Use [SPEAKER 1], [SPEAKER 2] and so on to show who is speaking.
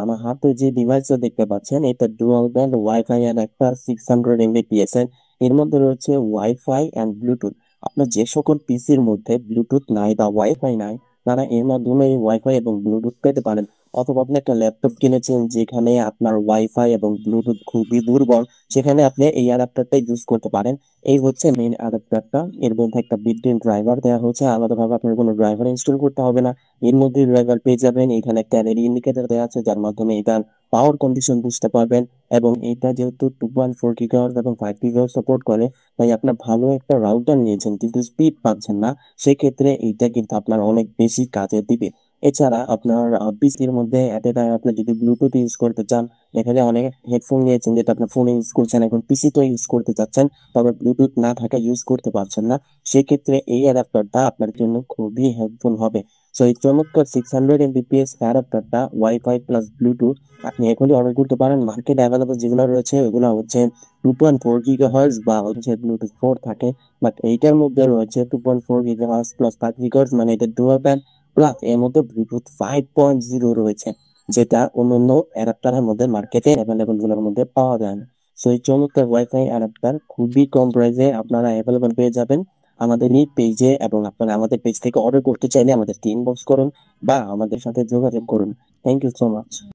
[SPEAKER 1] আমার হাতে যে ডিভাইসটা দেখতে পাচ্ছেন এটা ডুয়াল ব্যান্ড ওয়াইফাই এর একটা 600 Mbps এর মধ্যে রয়েছে ওয়াইফাই এন্ড ব্লুটুথ। আপনার যে সকল পিসির মধ্যে ব্লুটুথ নাই বা ওয়াইফাই নাই, তারা এর মাধ্যমে ওয়াইফাই এবং ব্লুটুথ পেতে পারেন। অথবা আপনি একটা ল্যাপটপ কিনেছেন যেখানে আপনার ওয়াইফাই এবং ব্লুটুথ খুবই দুর্বল, সেখানে আপনি এই অ্যাডাপ্টারটা ইউজ করতে পারেন। এই হচ্ছে মেইন অ্যাডাপ্টারটা। এর মধ্যে একটা বিল্ট-ইন ড্রাইভার দেওয়া হচ্ছে, আলাদাভাবে আপনার কোনো ড্রাইভার ইনস্টল করতে হবে না। এর মধ্যে ড্রাইভার পেয়ে যাবেন। এখানে একটা এলইডি ইন্ডিকেটর দেওয়া আছে যার মাধ্যমে এটার পাওয়ার কন্ডিশন বুঝতে পারবেন। এবং এটা যেহেতু 2.4 GHz এবং 5 GHz সাপোর্ট করে, তাই আপনার ভালো একটা রাউটার নিয়েছেন কিন্তু স্পিড পাচ্ছেন না, সেক্ষেত্রে এইটা কিন্তু আপনার অনেক বেশি কাজে দিবে। এছাড়া আপনার পিসির মধ্যে এট এ টাইম আপনি যদি ব্লুটুথ ইউজ করতে চান, দেখা যায় অনেক হেডফোন নিয়েছেন যেটা আপনার ফোনে ইউজ করছেন, এখন পিসি তো ইউজ করতে চাচ্ছেন, তবে ব্লুটুথ না থাকা ইউজ করতে পারছেন না, সেক্ষেত্রে এই অ্যাডাপ্টারটা আপনার জন্য খুবই হেল্পফুল হবে। সো এই চমৎকার 600 Mbps অ্যাডাপ্টারটা ওয়াইফাই প্লাস ব্লুটুথ আপনি এখনই অর্ডার করতে পারেন। মার্কেট অ্যাভেলেবল যেগুলো রয়েছে ওগুলো হচ্ছে 2.4 GHz বা হচ্ছে ব্লুটুথ 4 থাকে, বাট এইটার মধ্যে রয়েছে 2.4 GHz প্লাস 5 GHz, মানে এটা ডুয়াল ব্যান্ড প্লাস এর মধ্যে ব্লুটুথ 5.0 রয়েছে, যেটা অন্যান্য অ্যাডাপ্টারের মধ্যে মার্কেটে অ্যাভেলেবল গুলোর মধ্যে পাওয়া যায় না। সো এই চমৎকার ওয়াইফাই অ্যাডাপ্টার খুবই কম প্রাইসে আপনারা অ্যাভেলেবল পেয়ে যাবেন আমাদের এই পেজে। এবং আপনারা আমাদের পেজ থেকে অর্ডার করতে চাইলে আমাদেরকে ইনবক্স করুন বা আমাদের সাথে যোগাযোগ করুন। Thank you so much.